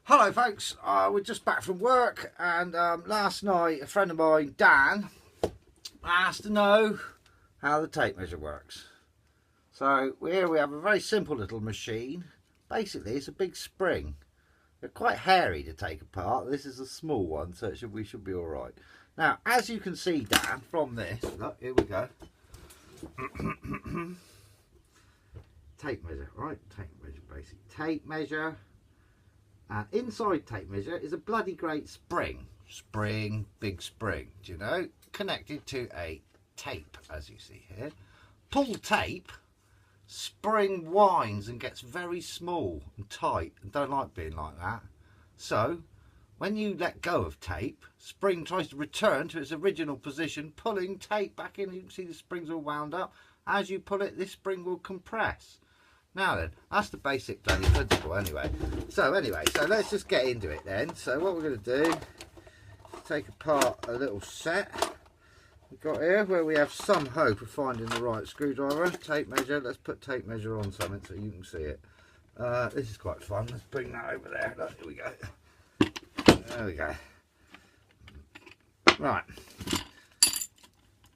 Hello folks, we're just back from work and last night a friend of mine, Dan, asked to know how the tape measure works. So here we have a very simple little machine. Basically it's a big spring. They're quite hairy to take apart. This is a small one, so we should be alright. Now as you can see, Dan, from this, look, here we go. Tape measure, right? Tape measure, basic tape measure. And inside tape measure is a bloody great spring. Big spring, do you know? Connected to a tape, as you see here. Pull tape, spring winds and gets very small and tight and don't like being like that. So, when you let go of tape, spring tries to return to its original position, pulling tape back in. You can see the spring's all wound up. As you pull it, this spring will compress. Now then, that's the basic bloody principle anyway. So let's just get into it then. So what we're going to do, take apart a little set we've got here where we have some hope of finding the right screwdriver. Tape measure, let's put tape measure on something so you can see it. This is quite fun. Let's bring that over there. Look, here we go. There we go. Right.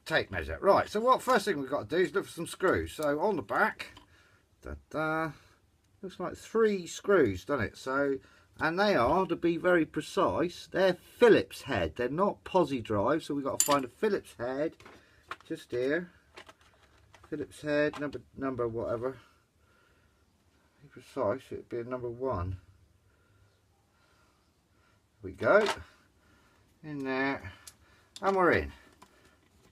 Tape measure. Right, so what first thing we've got to do is look for some screws. So on the back, looks like 3 screws, doesn't it? So, and they are, to be very precise, they're Phillips head. They're not posi drive, so we've got to find a Phillips head just here. Phillips head, number whatever. Be precise, it'd be a number 1. Here we go. In there, and we're in.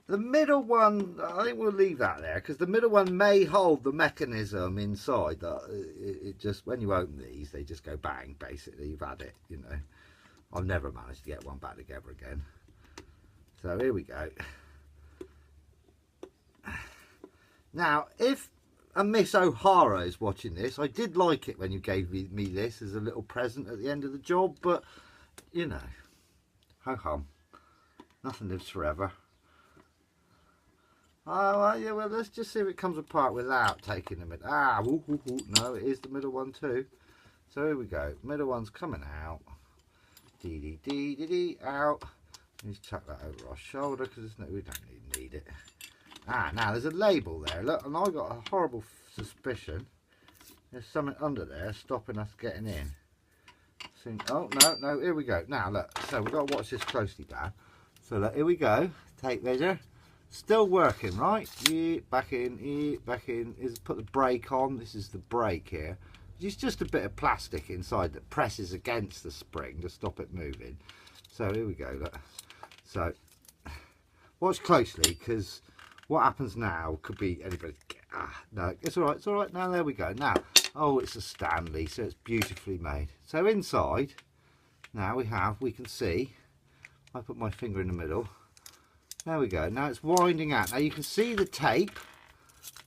The middle one, I think we'll leave that there because the middle one may hold the mechanism inside. That it just, when you open these, they just go bang. Basically, you've had it. You know, I'll never manage to get one back together again. So here we go. Now, if a Miss O'Hara is watching this, I did like it when you gave me this as a little present at the end of the job, but you know, ho hum, nothing lives forever. Oh, yeah, well, let's just see if it comes apart without taking the middle. No, it is the middle one too. So here we go. Middle one's coming out. Out. Let's chuck that over our shoulder because we don't need it. Now there's a label there. Look, and I've got a horrible suspicion there's something under there stopping us getting in. So, oh, no, here we go. Now, look, so we've got to watch this closely, Dan. So, look, here we go. Tape measure. Still working, right? Back in, back in. Is put the brake on. This is the brake here. It's just a bit of plastic inside that presses against the spring to stop it moving. So here we go. Look. So watch closely because what happens now could be anybody. No, it's all right. It's all right. Now there we go. Now, oh, it's a Stanley, so it's beautifully made. So inside, now we can see. I put my finger in the middle. There we go. Now it's winding out. Now you can see the tape.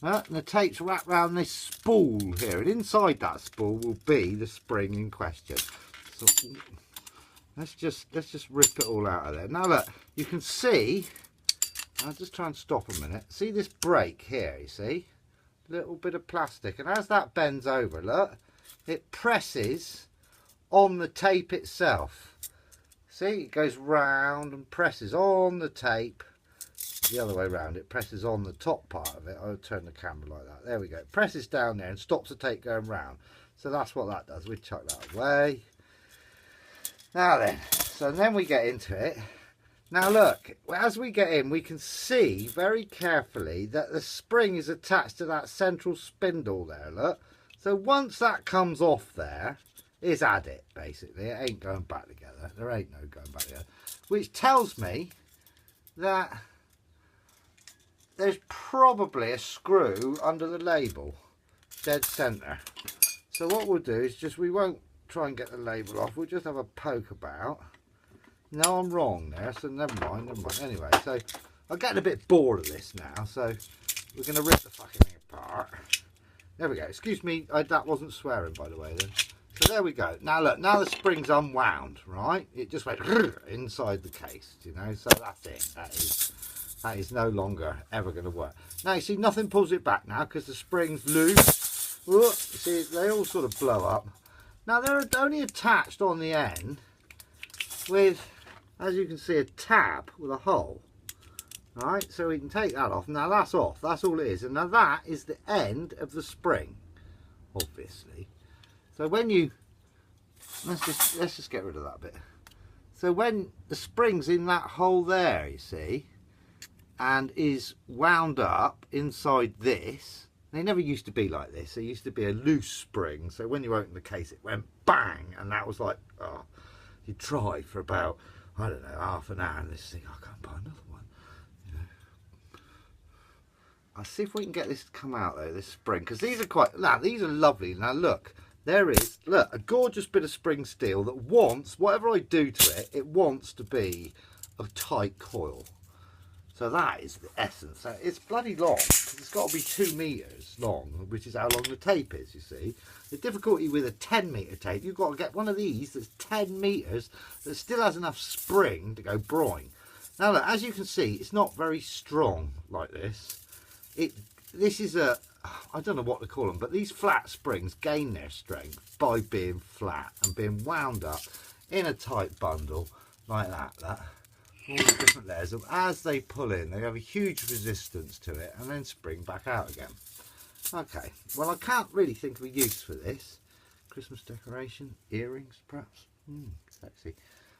And the tape's wrapped around this spool here. And inside that spool will be the spring in question. So let's just rip it all out of there. Now look, you can see. I'll just try and stop a minute. See this brake here, you see? Little bit of plastic. And as that bends over, look, it presses on the tape itself. See, it goes round and presses on the tape. The other way around, it presses on the top part of it. I'll turn the camera like that. There we go. It presses down there and stops the tape going round. So that's what that does. We chuck that away. Now then, so then we get into it. Now look, as we get in, we can see very carefully that the spring is attached to that central spindle there, look. So once that comes off there, it's had it, basically. It ain't going back together. There ain't no going back together. Which tells me that there's probably a screw under the label, dead centre. So what we'll do is we won't try and get the label off. We'll just have a poke about. No, I'm wrong there, so never mind. Anyway, so I'm getting a bit bored of this now, so we're going to rip the fucking thing apart. There we go. Excuse me, that wasn't swearing, by the way, then. So there we go. Now look, now the spring's unwound, right? It just went inside the case, you know, so that's it. That is no longer ever going to work. Now you see nothing pulls it back now because the spring's loose. Whoop, you see they all sort of blow up. Now they're only attached on the end with, as you can see, a tab with a hole. Right, so we can take that off. Now that's off, that's all it is. And now that is the end of the spring, obviously. So when you, let's just get rid of that bit. So when the spring's in that hole there, you see, and is wound up inside this, they never used to be like this. It used to be a loose spring. So when you opened the case, it went bang, and that was like, oh, you try for about, I don't know, half an hour, and this thing, I can't buy another one. You know. I'll see if we can get this to come out though, this spring, because these are quite, now these are lovely. Now look, there is, look, a gorgeous bit of spring steel that wants, whatever I do to it, it wants to be a tight coil. So that is the essence. So it's bloody long, because it's got to be 2 meters long, which is how long the tape is, you see. The difficulty with a 10-meter tape, you've got to get one of these that's 10 meters that still has enough spring to go broing. Now look, as you can see, it's not very strong like this. This is a, I don't know what to call them, but these flat springs gain their strength by being flat and being wound up in a tight bundle like that. All the different layers, and as they pull in, they have a huge resistance to it and then spring back out again. Okay, well, I can't really think of a use for this. Christmas decoration, earrings perhaps. Sexy.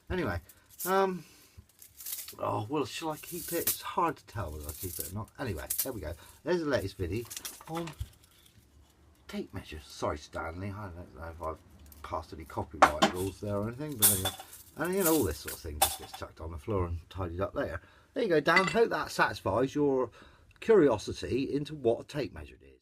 Anyway, oh well, shall I keep it? It's hard to tell whether I keep it or not. Anyway, there we go. There's the latest video on tape measures. Sorry, Stanley, I don't know if I've passed any copyright rules there or anything, but anyway. And you know, all this sort of thing just gets chucked on the floor and tidied up later. There you go, Dan. Hope that satisfies your curiosity into what a tape measure is.